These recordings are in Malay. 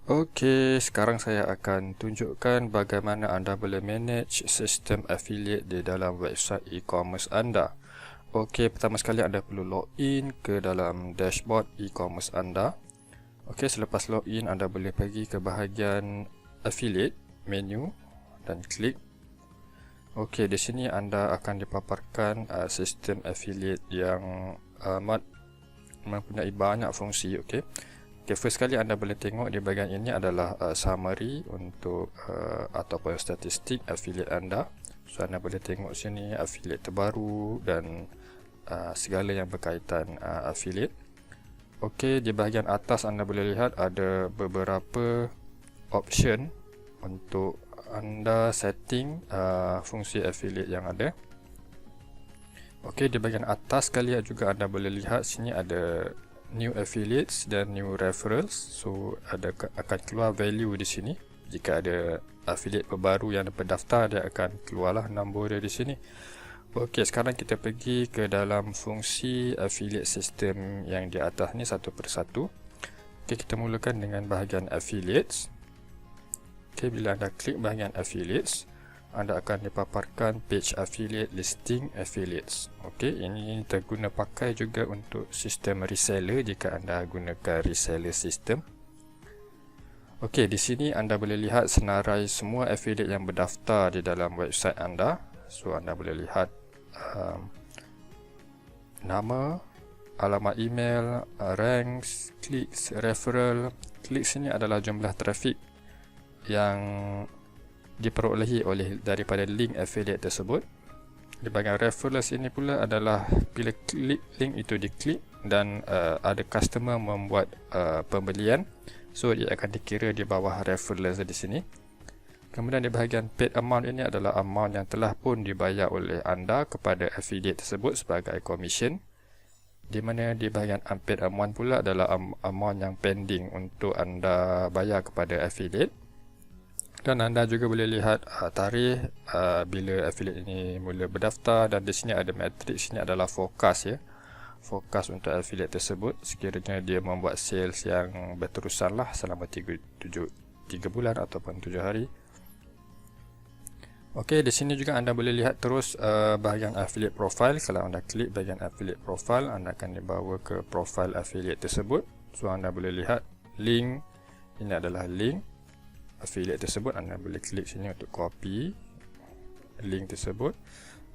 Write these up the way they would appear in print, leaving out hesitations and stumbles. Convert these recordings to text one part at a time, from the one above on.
Okey, sekarang saya akan tunjukkan bagaimana anda boleh manage sistem affiliate di dalam website e-commerce anda. Okey, pertama sekali anda perlu login ke dalam dashboard e-commerce anda. Okey, selepas login anda boleh pergi ke bahagian affiliate menu dan klik. Okey, di sini anda akan dipaparkan sistem affiliate yang amat mempunyai banyak fungsi. Okey. Okay, first sekali anda boleh tengok di bahagian ini adalah summary untuk ataupun statistik affiliate anda. So anda boleh tengok sini affiliate terbaru dan segala yang berkaitan affiliate. Okey, di bahagian atas anda boleh lihat ada beberapa option untuk anda setting fungsi affiliate yang ada. Okey, di bahagian atas sekali juga anda boleh lihat sini ada new affiliates dan new referrals. So akan keluar value di sini. Jika ada affiliate terbaru yang berdaftar, dia akan keluarlah nombor dia di sini. Okey, sekarang kita pergi ke dalam fungsi affiliate system yang di atas ni satu persatu. Okey, kita mulakan dengan bahagian affiliates. Okey, bila anda klik bahagian affiliates, anda akan dipaparkan page affiliate listing affiliates. Okey, ini terguna pakai juga untuk sistem reseller jika anda gunakan reseller system. Okey, di sini anda boleh lihat senarai semua affiliate yang berdaftar di dalam website anda. So anda boleh lihat nama, alamat email, ranks, clicks, referral. Clicks ini adalah jumlah trafik yang diperolehi oleh daripada link affiliate tersebut. Di bahagian referrals ini pula adalah bila klik link itu diklik dan ada customer membuat pembelian, so dia akan dikira di bawah referrals di sini. Kemudian di bahagian paid amount ini adalah amount yang telah pun dibayar oleh anda kepada affiliate tersebut sebagai commission. Di mana di bahagian unpaid amount pula adalah amount yang pending untuk anda bayar kepada affiliate. Dan anda juga boleh lihat tarikh bila affiliate ini mula berdaftar, dan di sini ada matrix. Sini adalah forecast ya. Forecast untuk affiliate tersebut sekiranya dia membuat sales yang berterusan lah selama 3 bulan ataupun 7 hari. Okey, di sini juga anda boleh lihat terus bahagian affiliate profile. Kalau anda klik bahagian affiliate profile, anda akan dibawa ke profile affiliate tersebut. So anda boleh lihat link, ini adalah link affiliate tersebut. Anda boleh klik sini untuk copy link tersebut,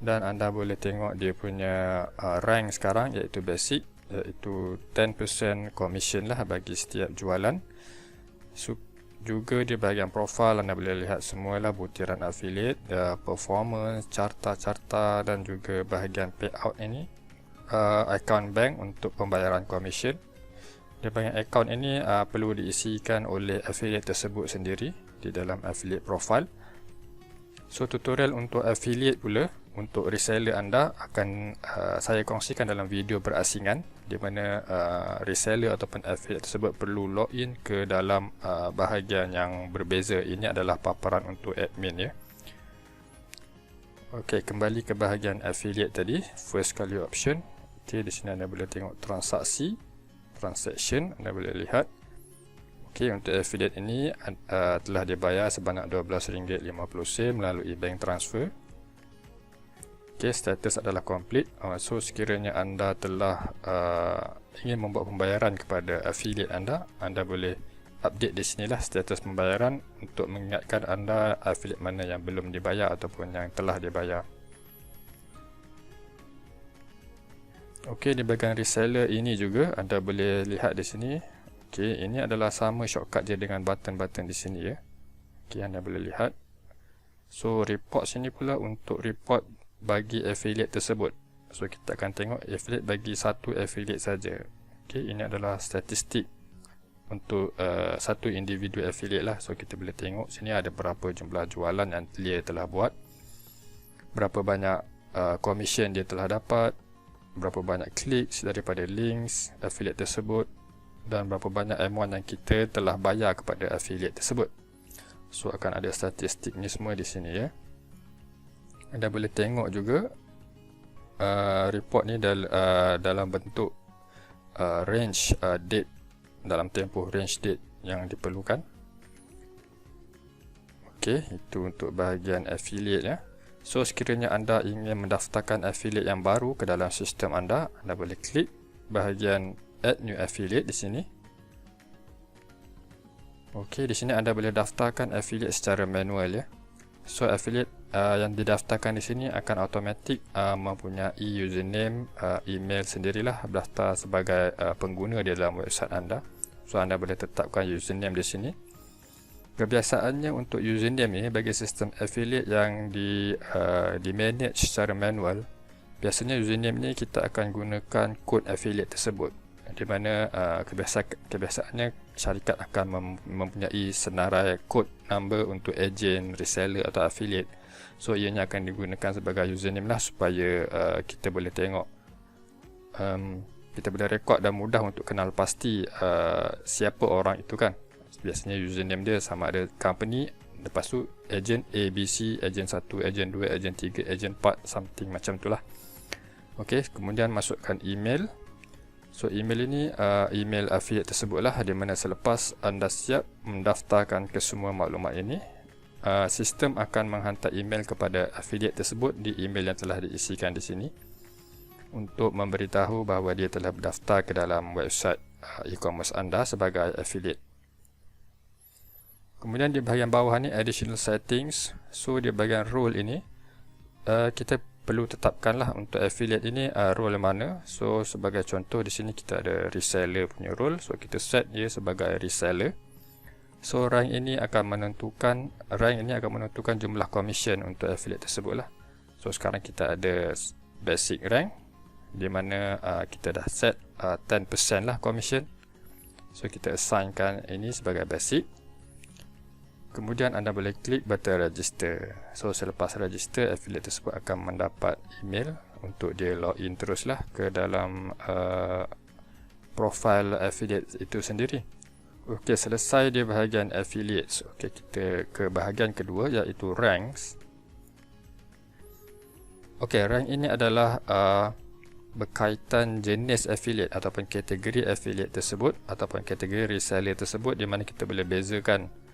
dan anda boleh tengok dia punya rank sekarang, iaitu basic, iaitu 10% commission lah bagi setiap jualan. So, juga di bahagian profile anda boleh lihat semualah butiran affiliate, performance, carta-carta, dan juga bahagian payout ini account bank untuk pembayaran commission. Di bahagian account ini perlu diisikan oleh affiliate tersebut sendiri di dalam affiliate profile. So tutorial untuk affiliate pula untuk reseller anda akan saya kongsikan dalam video berasingan, di mana reseller ataupun affiliate tersebut perlu login ke dalam bahagian yang berbeza. Ini adalah paparan untuk admin ya. Okey, kembali ke bahagian affiliate tadi, first kali option. Okey, di sini anda boleh tengok transaction, anda boleh lihat. Okey, untuk affiliate ini telah dibayar sebanyak RM12.50 melalui bank transfer. Okey, status adalah complete. So sekiranya anda telah ingin membuat pembayaran kepada affiliate anda, anda boleh update di sinilah status pembayaran untuk mengingatkan anda affiliate mana yang belum dibayar ataupun yang telah dibayar. Okey, di bahagian reseller ini juga anda boleh lihat di sini. Okey, ini adalah sama shortcut dia dengan button-button di sini ya. Okey, anda boleh lihat. So report sini pula untuk report bagi affiliate tersebut. So kita akan tengok affiliate bagi satu affiliate saja. Okey, ini adalah statistik untuk satu individu affiliate lah. So kita boleh tengok sini ada berapa jumlah jualan yang dia telah buat, berapa banyak commission dia telah dapat, berapa banyak clicks daripada links affiliate tersebut, dan berapa banyak amount yang kita telah bayar kepada affiliate tersebut. So akan ada statistik ni semua di sini ya. Anda boleh tengok juga report ni dalam bentuk range date, dalam tempoh range date yang diperlukan. Okey, itu untuk bahagian affiliate ya. So sekiranya anda ingin mendaftarkan affiliate yang baru ke dalam sistem anda boleh klik bahagian add new affiliate di sini. Okey, di sini anda boleh daftarkan affiliate secara manual ya. So affiliate yang didaftarkan di sini akan automatik mempunyai username, email sendirilah daftar sebagai pengguna di dalam website anda. So anda boleh tetapkan username di sini. Kebiasaannya untuk username ni bagi sistem affiliate yang di manage secara manual, biasanya username ni kita akan gunakan kod affiliate tersebut, di mana kebiasaannya syarikat akan mempunyai senarai kod number untuk ejen, reseller atau affiliate. So ianya akan digunakan sebagai username lah supaya kita boleh tengok, kita boleh rekod dan mudah untuk kenal pasti siapa orang itu kan. Biasanya username dia sama ada company, lepas tu ejen ABC, ejen 1, ejen 2, ejen 3, ejen 4, something macam tu lah. Ok, kemudian masukkan email. So email ini email affiliate tersebut lah, di mana selepas anda siap mendaftarkan ke semua maklumat ini, sistem akan menghantar email kepada affiliate tersebut di email yang telah diisikan di sini untuk memberitahu bahawa dia telah berdaftar ke dalam website e-commerce anda sebagai affiliate. Kemudian di bahagian bawah ni additional settings. So di bahagian role ini kita perlu tetapkanlah untuk affiliate ini role mana. So sebagai contoh di sini kita ada reseller punya role. So kita set dia sebagai reseller. So rank ini akan menentukan jumlah commission untuk affiliate tersebut lah. So sekarang kita ada basic rank, di mana kita dah set 10% lah commission. So kita assignkan ini sebagai basic. Kemudian anda boleh klik button register. So selepas register, affiliate tersebut akan mendapat email untuk dia login teruslah ke dalam profile affiliate itu sendiri. Okey, selesai di bahagian affiliates. Okey, kita ke bahagian kedua iaitu ranks. Okey, rank ini adalah berkaitan jenis affiliate ataupun kategori affiliate tersebut ataupun kategori reseller tersebut, di mana kita boleh bezakan.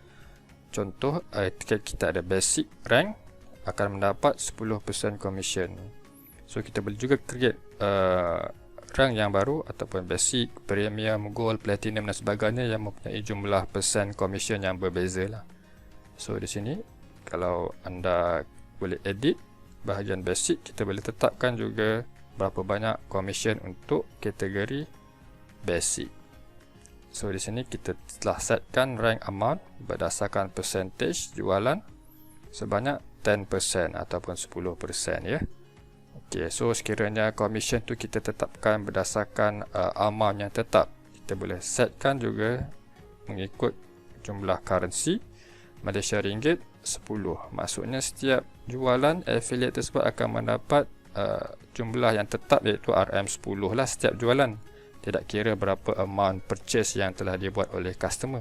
Contoh, kita ada basic rank akan mendapat 10% commission. So kita boleh juga create rank yang baru ataupun basic, premium, gold, platinum dan sebagainya yang mempunyai jumlah persen commission yang berbeza lah. So di sini kalau anda boleh edit bahagian basic, kita boleh tetapkan juga berapa banyak commission untuk kategori basic. So di sini kita telah setkan rank amount berdasarkan percentage jualan sebanyak 10% ataupun 10% ya. Okey, so sekiranya commission tu kita tetapkan berdasarkan amount yang tetap, kita boleh setkan juga mengikut jumlah currency Malaysia Ringgit 10. Maksudnya setiap jualan affiliate tersebut akan mendapat jumlah yang tetap, iaitu RM10 lah setiap jualan. Tidak kira berapa amount purchase yang telah dibuat oleh customer.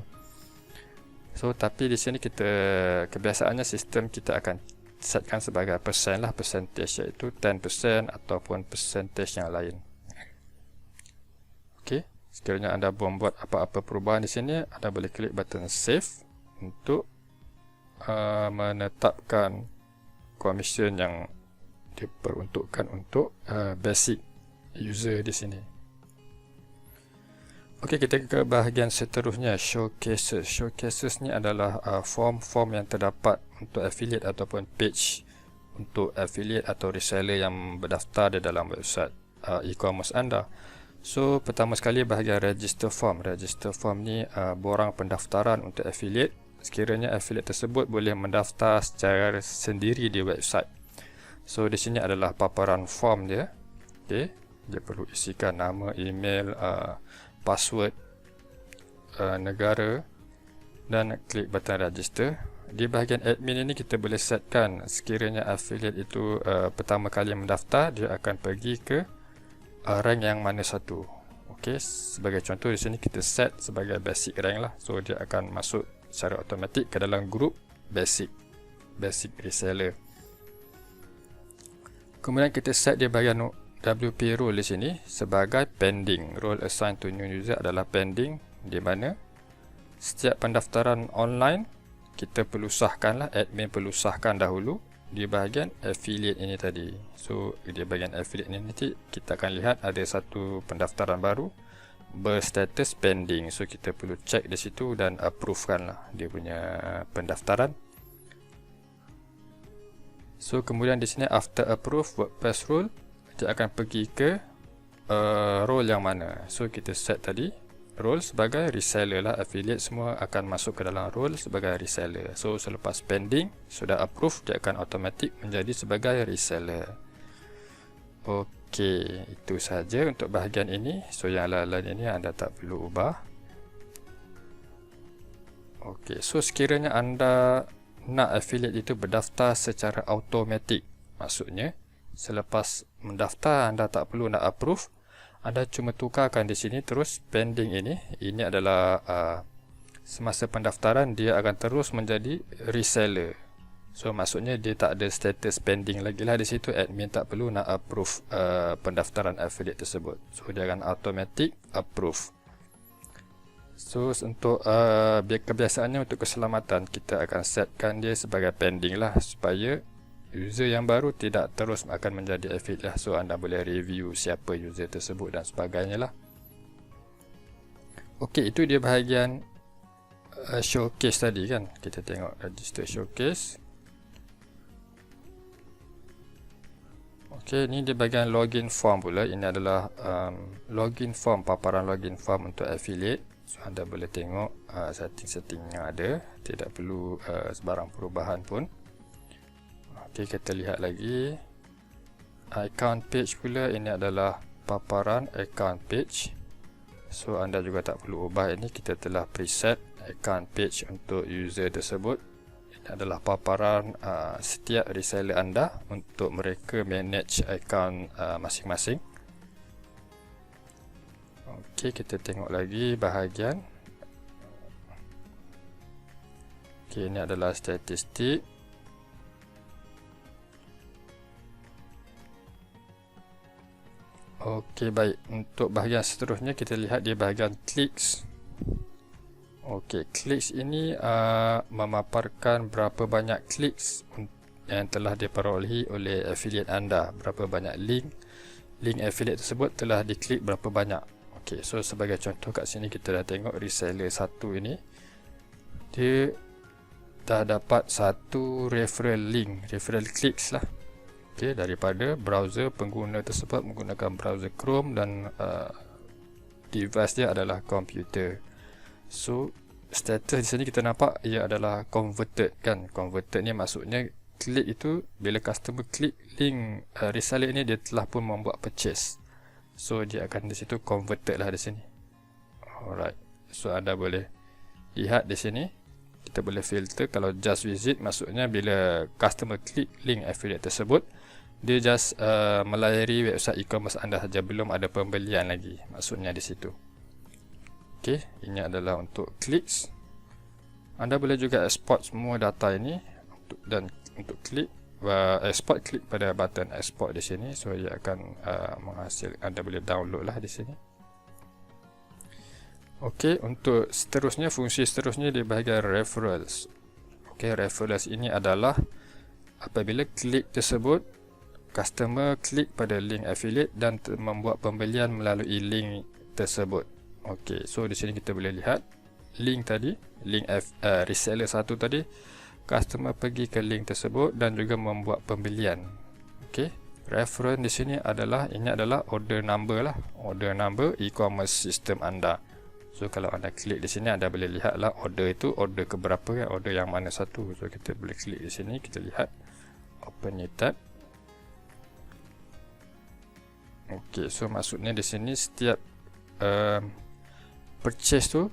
So tapi di sini kebiasaannya sistem kita akan setkan sebagai persen lah, percentage, iaitu 10% ataupun percentage yang lain. Okey, sekiranya anda membuat apa-apa perubahan di sini, anda boleh klik button save untuk menetapkan commission yang diperuntukkan untuk basic user di sini. Okey, kita ke bahagian seterusnya, showcases. Showcases ni adalah form-form yang terdapat untuk affiliate ataupun page untuk affiliate atau reseller yang berdaftar di dalam website e-commerce anda. So pertama sekali bahagian register form. Register form ni borang pendaftaran untuk affiliate. Sekiranya affiliate tersebut boleh mendaftar secara sendiri di website. So di sini adalah paparan form dia. Okey, dia perlu isikan nama, email, password, negara dan klik button register. Di bahagian admin ini kita boleh setkan sekiranya affiliate itu pertama kali mendaftar, dia akan pergi ke rank yang mana satu. Okey, sebagai contoh di sini kita set sebagai basic rank lah. So dia akan masuk secara automatik ke dalam grup basic reseller. Kemudian kita set di bahagian WP role di sini sebagai pending. Role assigned to new user adalah pending, di mana setiap pendaftaran online kita perlu sahkan lah, admin perlu sahkan dahulu di bahagian affiliate ini tadi. So di bahagian affiliate ini nanti kita akan lihat ada satu pendaftaran baru berstatus pending. So kita perlu check di situ dan approve kan lah dia punya pendaftaran. So kemudian di sini after approve WordPress role, dia akan pergi ke role yang mana. So kita set tadi role sebagai reseller lah, affiliate semua akan masuk ke dalam role sebagai reseller. So selepas pending sudah approve, dia akan automatic menjadi sebagai reseller. Okey, itu saja untuk bahagian ini. So yang lain-lain ini anda tak perlu ubah. Okey, so sekiranya anda nak affiliate itu berdaftar secara automatik, maksudnya selepas mendaftar anda tak perlu nak approve, anda cuma tukarkan di sini terus pending ini adalah semasa pendaftaran dia akan terus menjadi reseller. So maksudnya dia tak ada status pending lagi lah di situ, admin tak perlu nak approve pendaftaran affiliate tersebut. So dia akan automatic approve. So untuk biar kebiasaannya untuk keselamatan kita akan setkan dia sebagai pending lah, supaya user yang baru tidak terus akan menjadi affiliate lah. So anda boleh review siapa user tersebut dan sebagainya lah. Okey, itu dia bahagian showcase tadi kan. Kita tengok register showcase. Okey, ni dia bahagian login form pula. Ini adalah login form, paparan login form untuk affiliate. So anda boleh tengok setting-setting yang ada, tidak perlu sebarang perubahan pun. Okey, kita lihat lagi account page pula. Ini adalah paparan account page. So anda juga tak perlu ubah ini, kita telah preset account page untuk user tersebut. Ini adalah paparan setiap reseller anda untuk mereka manage account masing-masing. Okey, kita tengok lagi bahagian. Okey, ini adalah statistik. Okey, baik. Untuk bahagian seterusnya kita lihat di bahagian clicks. Okey, clicks ini memaparkan berapa banyak clicks yang telah diperolehi oleh affiliate anda, berapa banyak link affiliate tersebut telah diklik berapa banyak. Okey, so sebagai contoh kat sini kita dah tengok reseller 1 ini dia dah dapat satu referral clicks lah. Okey, daripada browser pengguna tersebut menggunakan browser Chrome dan device dia adalah komputer. So status di sini kita nampak ia adalah converted kan. Converted ni maksudnya klik itu bila customer klik link reseller ini dia telah pun membuat purchase. So dia akan di situ converted lah di sini. Alright. So anda boleh lihat di sini. Kita boleh filter kalau just visit, maksudnya bila customer klik link affiliate tersebut dia just melayari website e-commerce anda saja, belum ada pembelian lagi, maksudnya di situ. Okey, ini adalah untuk clicks. Anda boleh juga export semua data ini untuk klik, export klik pada button export di sini. So dia akan menghasilkan, anda boleh download lah di sini. Okey, untuk seterusnya, fungsi seterusnya di bahagian referrals. Okey, referrals ini adalah apabila klik tersebut customer klik pada link affiliate dan membuat pembelian melalui link tersebut. Okey, so di sini kita boleh lihat link tadi, link reseller 1 tadi, customer pergi ke link tersebut dan juga membuat pembelian. Okey, reference di sini adalah, ini adalah order number lah, order number e-commerce system anda. So kalau anda klik di sini anda boleh lihatlah order itu order ke berapa kan, order yang mana satu. So kita boleh klik di sini, kita lihat open new tab. Okey, so maksudnya di sini setiap purchase tu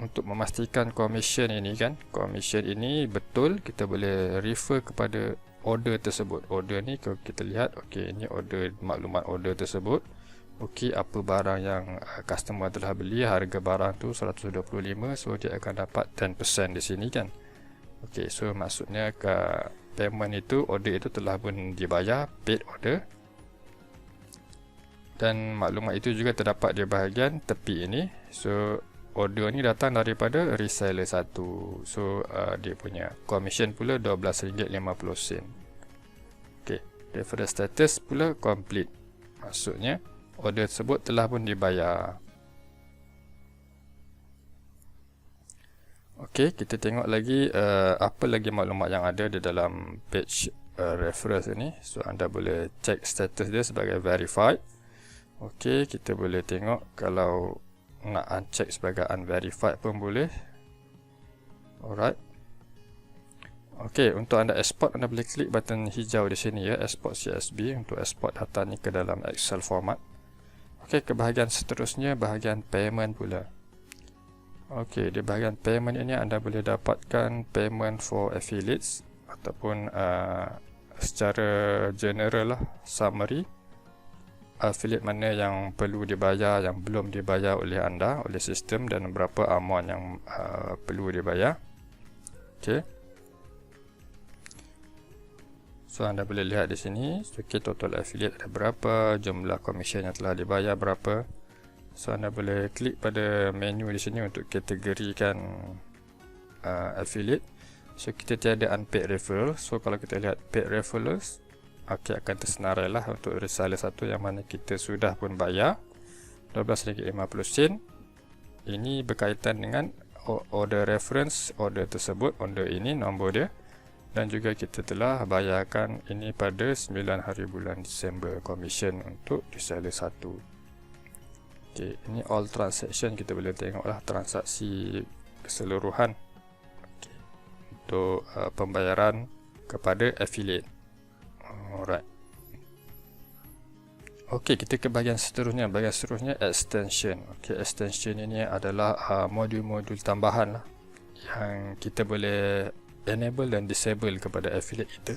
untuk memastikan commission ini kan, commission ini betul, kita boleh refer kepada order tersebut. Order ni kalau kita lihat, okey, ini order, maklumat order tersebut. Okey, apa barang yang customer telah beli, harga barang tu 125, so dia akan dapat 10% di sini kan. Okey, so maksudnya payment itu, order itu telah pun dibayar, paid order. Dan maklumat itu juga terdapat di bahagian tepi ini. So order ni datang daripada reseller 1. So dia punya commission pula RM12.50. Okey, referral status pula complete. Maksudnya order tersebut telah pun dibayar. Okey, kita tengok lagi apa lagi maklumat yang ada di dalam page referrals ini. So anda boleh check status dia sebagai verified. Okey, kita boleh tengok kalau nak uncheck sebagai unverified pun boleh. Alright. Okey, untuk anda export, anda boleh klik button hijau di sini ya, export CSV, untuk export data ni ke dalam Excel format. Okey, ke bahagian seterusnya, bahagian payment pula. Okey, di bahagian payment ini anda boleh dapatkan payment for affiliates ataupun secara general lah, summary affiliate mana yang perlu dibayar, yang belum dibayar oleh anda, oleh sistem, dan berapa amount yang perlu dibayar. Okey. So anda boleh lihat di sini, okay, total affiliate ada berapa, jumlah komisen yang telah dibayar berapa. So anda boleh klik pada menu di sini untuk kategorikan affiliate. So kita tiada unpaid referral. So kalau kita lihat paid referrals, okey, akan tersenarai lah untuk reseller 1 yang mana kita sudah pun bayar RM12.50. Ini berkaitan dengan order reference order tersebut, order ini nombor dia, dan juga kita telah bayarkan ini pada 9 hari bulan Disember commission untuk reseller 1. Okey, ini all transaction, kita boleh tengoklah transaksi keseluruhan, okay, untuk pembayaran kepada affiliate. Alright. Okey, kita ke bahagian seterusnya. Bahagian seterusnya extension. Okey, extension ini adalah modul-modul tambahan lah yang kita boleh enable dan disable kepada affiliate kita.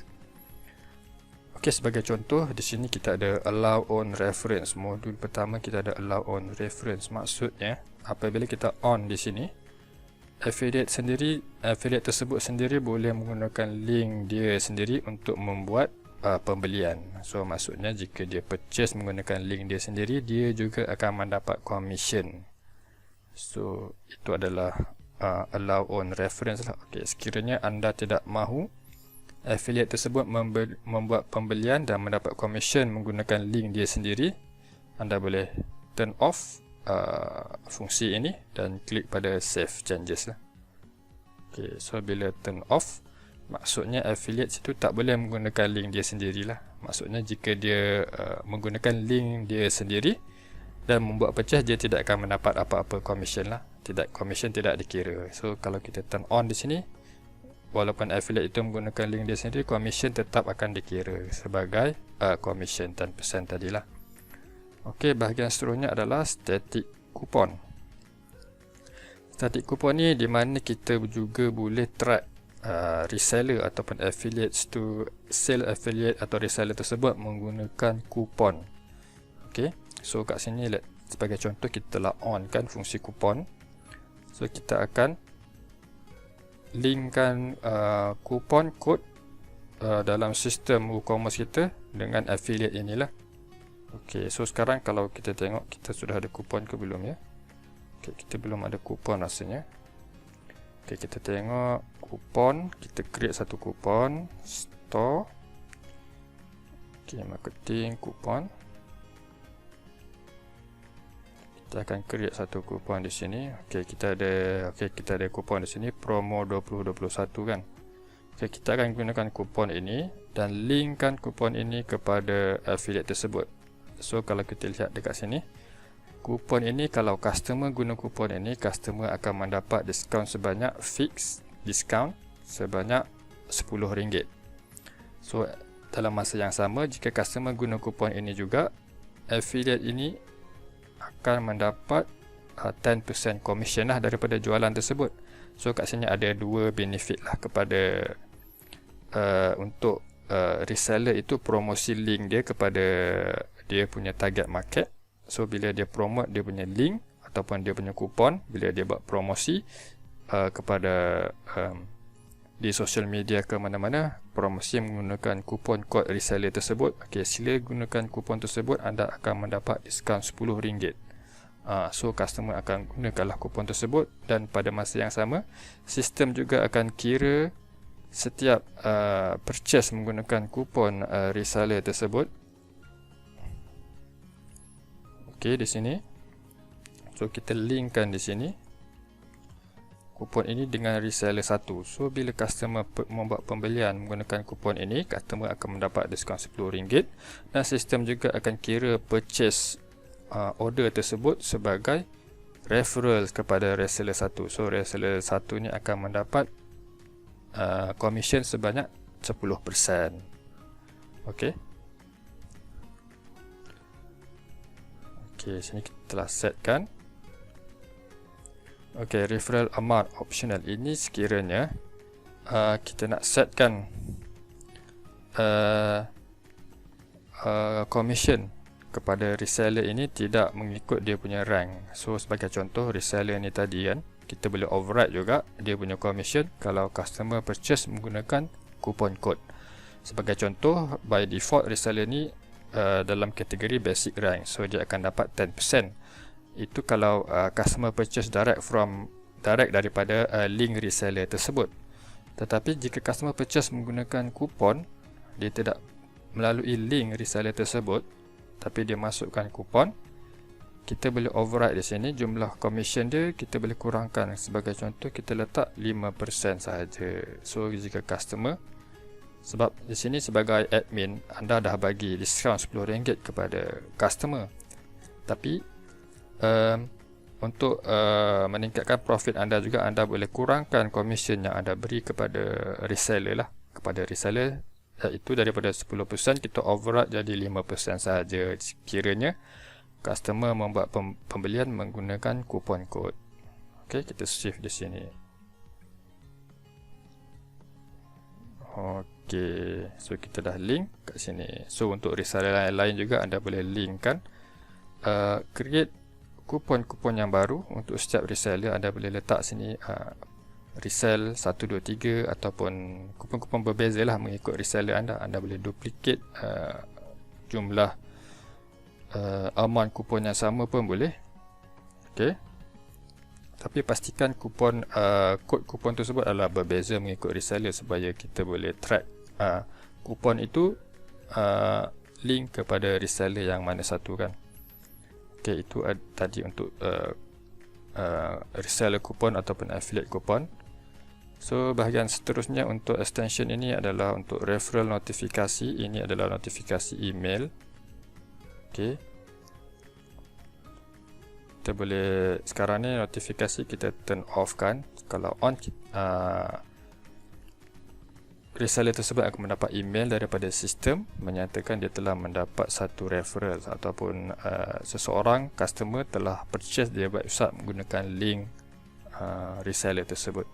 Okey, sebagai contoh di sini kita ada allow on reference. Modul pertama kita ada allow on reference. Maksudnya apabila kita on di sini, affiliate tersebut sendiri boleh menggunakan link dia sendiri untuk membuat pembelian. So maksudnya jika dia purchase menggunakan link dia sendiri, dia juga akan mendapat commission. So itu adalah allow on reference lah. Okay, sekiranya anda tidak mahu affiliate tersebut membuat pembelian dan mendapat commission menggunakan link dia sendiri, anda boleh turn off fungsi ini dan klik pada save changes lah. Okay, so bila turn off, maksudnya affiliate itu tak boleh menggunakan link dia sendirilah. Maksudnya jika dia menggunakan link dia sendiri dan membuat purchase, dia tidak akan mendapat apa-apa commission lah. Commission tidak dikira. So kalau kita turn on di sini, walaupun affiliate itu menggunakan link dia sendiri, commission tetap akan dikira sebagai commission 10% tadilah. Okey, bahagian seterusnya adalah static coupon. Static coupon ni di mana kita juga boleh track reseller ataupun affiliates to sell affiliate atau reseller tersebut menggunakan kupon. Okey, so kat sini sebagai contoh kita telah on kan fungsi kupon. So kita akan linkkan kupon kod dalam sistem WooCommerce kita dengan affiliate inilah. Okey, so sekarang kalau kita tengok kita sudah ada kupon ke belum ya? Okey, kita belum ada kupon rasanya. Okey, kita tengok kupon, kita create satu kupon, store. Okey, marketing kupon. Kita akan create satu kupon di sini. Okey, kita ada kupon di sini promo 2021 kan. Okey, kita akan gunakan kupon ini dan linkkan kupon ini kepada affiliate tersebut. So kalau kita lihat dekat sini, kupon ini kalau customer guna kupon ini, customer akan mendapat diskaun sebanyak fixed diskaun sebanyak RM10. So dalam masa yang sama, jika customer guna kupon ini juga, affiliate ini akan mendapat 10% commission lah daripada jualan tersebut. So kat sini ada dua benefit lah kepada untuk reseller itu, promosi link dia kepada dia punya target market. So bila dia promote dia punya link ataupun dia punya kupon, bila dia buat promosi kepada di social media ke mana-mana, promosi menggunakan kupon kod reseller tersebut, okey, sila gunakan kupon tersebut, anda akan mendapat diskaun RM10. So customer akan gunakanlah kupon tersebut, dan pada masa yang sama sistem juga akan kira setiap purchase menggunakan kupon reseller tersebut. Okey, di sini. So kita linkkan di sini kupon ini dengan reseller 1. So bila customer membuat pembelian menggunakan kupon ini, customer akan mendapat diskaun RM10, dan sistem juga akan kira purchase order tersebut sebagai referral kepada reseller 1. So reseller 1 ni akan mendapat commission sebanyak 10%. Okey. Okey, sini kita telah setkan. Okey, referral amount optional ini sekiranya kita nak setkan commission kepada reseller ini tidak mengikut dia punya rank. So sebagai contoh, reseller ni tadi kan, kita boleh override juga dia punya commission kalau customer purchase menggunakan coupon code. Sebagai contoh, by default reseller ni dalam kategori basic rank, so dia akan dapat 10%. Itu kalau customer purchase direct daripada link reseller tersebut. Tetapi jika customer purchase menggunakan kupon, dia tidak melalui link reseller tersebut, tapi dia masukkan kupon, kita boleh override di sini jumlah commission dia, kita boleh kurangkan. Sebagai contoh, kita letak 5% sahaja. So jika customer, sebab di sini sebagai admin anda dah bagi diskaun RM10 kepada customer, tapi untuk meningkatkan profit anda juga, anda boleh kurangkan commission yang anda beri kepada reseller lah, kepada reseller, iaitu daripada 10% kita override jadi 5% sahaja sekiranya customer membuat pembelian menggunakan kupon kod. Okey, kita shift di sini. Okey, so kita dah link kat sini. So untuk reseller lain juga anda boleh linkkan, create kupon-kupon yang baru untuk setiap reseller. Anda boleh letak sini resell 1, 2, 3 ataupun kupon-kupon berbeza lah mengikut reseller anda. Anda boleh duplicate jumlah amount kupon yang sama pun boleh. Okey, tapi pastikan kupon kod kupon tersebut adalah berbeza mengikut reseller supaya kita boleh track kupon itu link kepada reseller yang mana satu kan. Okey, itu tadi untuk reseller kupon ataupun affiliate kupon. So bahagian seterusnya untuk extension ini adalah untuk referral notifikasi. Ini adalah notifikasi email. Okey, kita boleh sekarang ni notifikasi kita turn off kan. Kalau on, reseller tersebut akan mendapat email daripada sistem menyatakan dia telah mendapat satu referral ataupun seseorang customer telah purchase dia website menggunakan link reseller tersebut.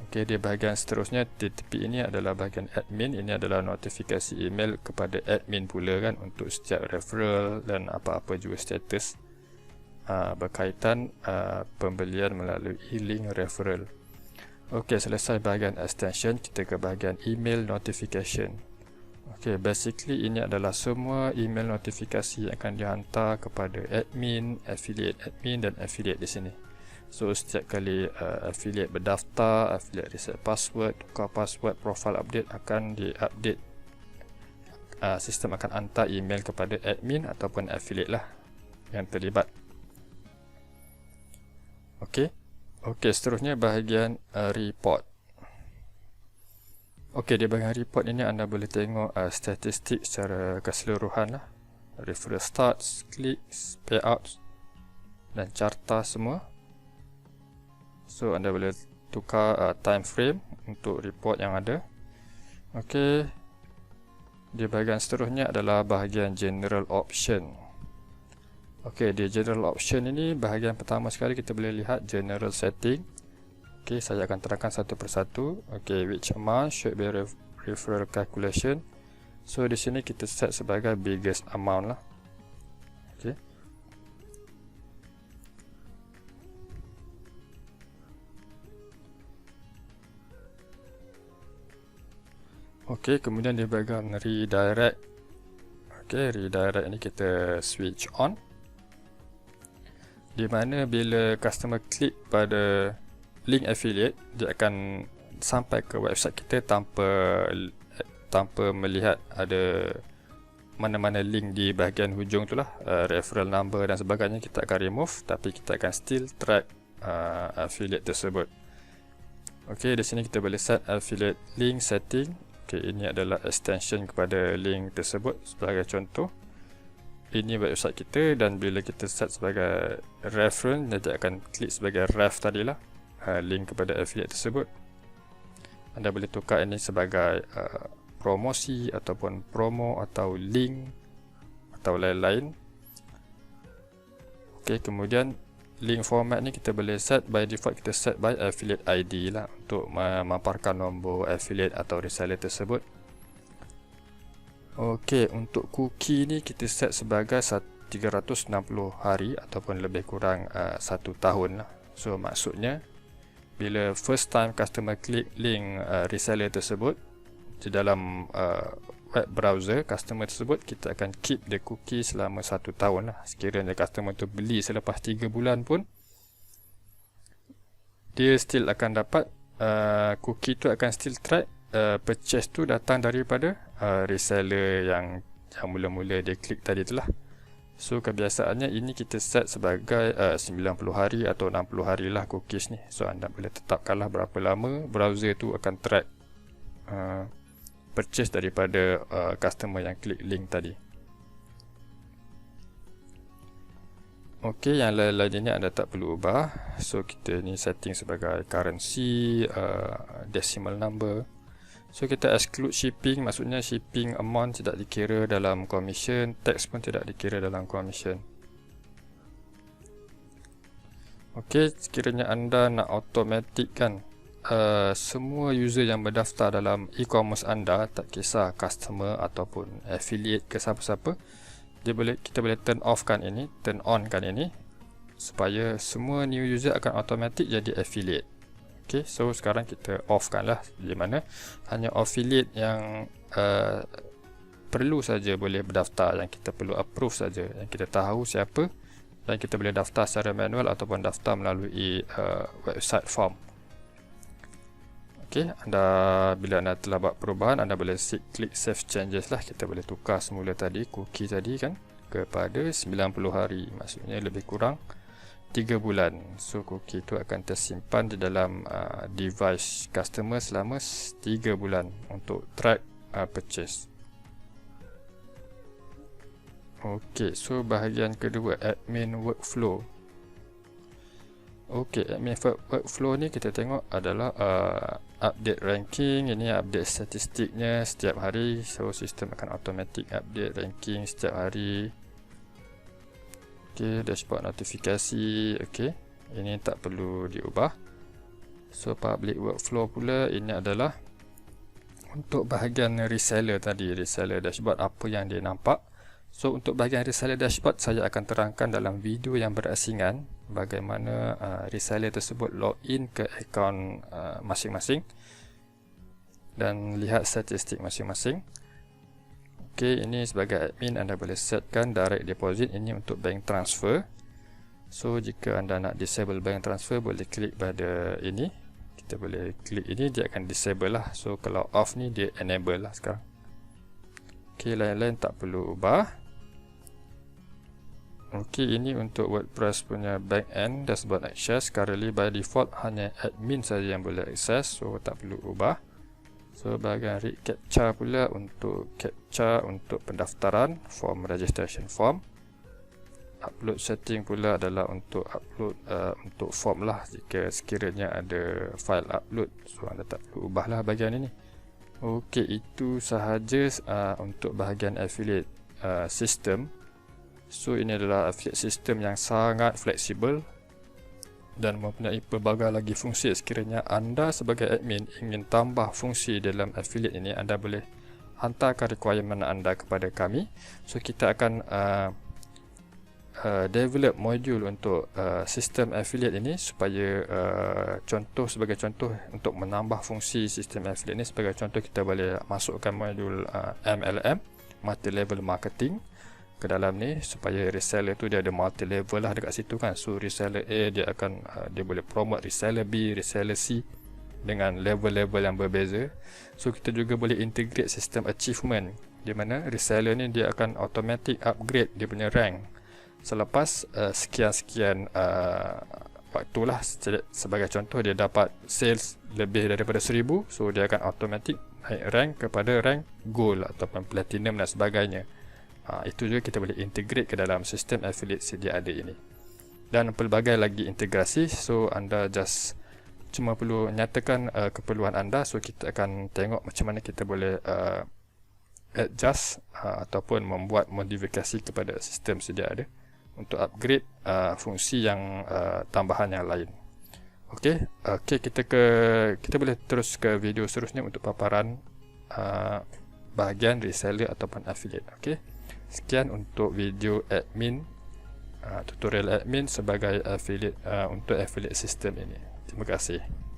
Okey, di bahagian seterusnya TTP ini adalah bahagian admin. Ini adalah notifikasi email kepada admin pula kan, untuk setiap referral dan apa-apa juga status berkaitan pembelian melalui link referral. Okey, selesai bahagian extension, kita ke bahagian email notification. Okey, basically ini adalah semua email notifikasi yang akan dihantar kepada admin, affiliate admin dan affiliate di sini. So setiap kali affiliate berdaftar, affiliate reset password, tukar password, profile update, akan di-update. Sistem akan hantar email kepada admin ataupun affiliate lah yang terlibat. Okey. Okey, seterusnya bahagian report. Okey, di bahagian report ini anda boleh tengok statistik secara keseluruhan lah. Referral starts, clicks, payouts dan carta semua. So anda boleh tukar time frame untuk report yang ada. Okey. Di bahagian seterusnya adalah bahagian general option. Okey, di general option ini bahagian pertama sekali kita boleh lihat general setting. Okey, saya akan terangkan satu persatu. Okey, which amount should be referral calculation. So di sini kita set sebagai biggest amount lah. Okey. Okey, kemudian di bahagian redirect. Okey, redirect ini kita switch on. di mana bila customer klik pada link affiliate, dia akan sampai ke website kita tanpa melihat ada mana-mana link di bahagian hujung tu lah, referral number dan sebagainya kita akan remove, tapi kita akan still track affiliate tersebut. Okey, di sini kita boleh set affiliate link setting. Okey, ini adalah extension kepada link tersebut. Sebagai contoh, ini website kita, dan bila kita set sebagai reference, dia akan klik sebagai ref tadilah, link kepada affiliate tersebut. Anda boleh tukar ini sebagai promosi ataupun promo atau link atau lain-lain. Okey, kemudian link format ni kita boleh set by default, kita set by affiliate ID lah untuk memaparkan nombor affiliate atau reseller tersebut. Okey, untuk cookie ni kita set sebagai 360 hari ataupun lebih kurang 1 tahun lah. So maksudnya bila first time customer klik link reseller tersebut di dalam web browser customer tersebut, kita akan keep the cookie selama 1 tahun lah. Sekiranya customer tu beli selepas 3 bulan pun, dia still akan dapat cookie tu akan still track purchase tu datang daripada reseller yang mula-mula dia klik tadi tu lah. So kebiasaannya ini kita set sebagai 90 hari atau 60 hari lah cookies ni. So anda boleh tetapkanlah berapa lama browser tu akan track purchase daripada customer yang klik link tadi. Okey, yang lain-lain ini anda tak perlu ubah. So kita ni setting sebagai currency, decimal number. So kita exclude shipping, maksudnya shipping amount tidak dikira dalam commission, tax pun tidak dikira dalam commission. Okey, sekiranya anda nak automatic kan semua user yang berdaftar dalam e-commerce anda, tak kisah customer ataupun affiliate ke siapa-siapa, kita boleh turn on kan ini supaya semua new user akan automatic jadi affiliate. Okay, so sekarang kita off kan lah, di mana hanya affiliate yang perlu saja boleh berdaftar, yang kita perlu approve saja, yang kita tahu siapa, dan kita boleh daftar secara manual ataupun daftar melalui website form. Okay, bila anda telah buat perubahan, anda boleh klik save changes lah. Kita boleh tukar semula tadi cookie tadi kan kepada 90 hari, maksudnya lebih kurang 3 bulan. So cookie itu akan tersimpan di dalam device customer selama 3 bulan untuk track purchase. Okey, so bahagian kedua, admin workflow. Okey, admin workflow ni kita tengok adalah update ranking. Ini update statistiknya setiap hari. So sistem akan automatic update ranking setiap hari. Okey, dashboard notifikasi. Okey, ini tak perlu diubah. So public workflow pula, ini adalah untuk bahagian reseller tadi, reseller dashboard, apa yang dia nampak. So untuk bahagian reseller dashboard, saya akan terangkan dalam video yang berasingan bagaimana reseller tersebut login ke akaun masing-masing dan lihat statistik masing-masing. Okey, ini sebagai admin anda boleh setkan direct deposit, ini untuk bank transfer. So jika anda nak disable bank transfer, boleh klik pada ini. Kita boleh klik ini, dia akan disable lah. So kalau off ni, dia enable lah sekarang. Okey, lain-lain tak perlu ubah. Okey, ini untuk WordPress punya back end dashboard access. Currently by default hanya admin saja yang boleh akses, so tak perlu ubah. So bahagian read captcha pula, untuk captcha untuk pendaftaran, form registration form. Upload setting pula adalah untuk upload untuk form lah, jika sekiranya ada file upload. So anda tak perlu ubah lah bahagian ini. Okey, itu sahaja untuk bahagian affiliate system. So ini adalah affiliate system yang sangat fleksibel dan mempunyai pelbagai lagi fungsi. Sekiranya anda sebagai admin ingin tambah fungsi dalam affiliate ini, anda boleh hantarkan requirement anda kepada kami. So kita akan develop modul untuk sistem affiliate ini supaya sebagai contoh untuk menambah fungsi sistem affiliate ini. Sebagai contoh, kita boleh masukkan modul MLM, multi level marketing, ke dalam ni supaya reseller tu dia ada multi level lah dekat situ kan. So reseller A dia akan dia boleh promote reseller B, reseller C dengan level-level yang berbeza. So kita juga boleh integrate sistem achievement di mana reseller ni dia akan automatic upgrade dia punya rank selepas sekian-sekian waktu lah. Sebagai contoh, dia dapat sales lebih daripada 1000, so dia akan automatic naik rank kepada rank gold ataupun platinum dan sebagainya. Itu juga kita boleh integrate ke dalam sistem affiliate sedia ada ini. Dan pelbagai lagi integrasi, so anda just cuma perlu nyatakan keperluan anda. So kita akan tengok macam mana kita boleh adjust ataupun membuat modifikasi kepada sistem sedia ada untuk upgrade fungsi yang tambahan yang lain. Okey, kita boleh terus ke video seterusnya untuk paparan bahagian reseller ataupun affiliate. Okey. Sekian untuk video admin, tutorial admin sebagai affiliate untuk affiliate system ini. Terima kasih.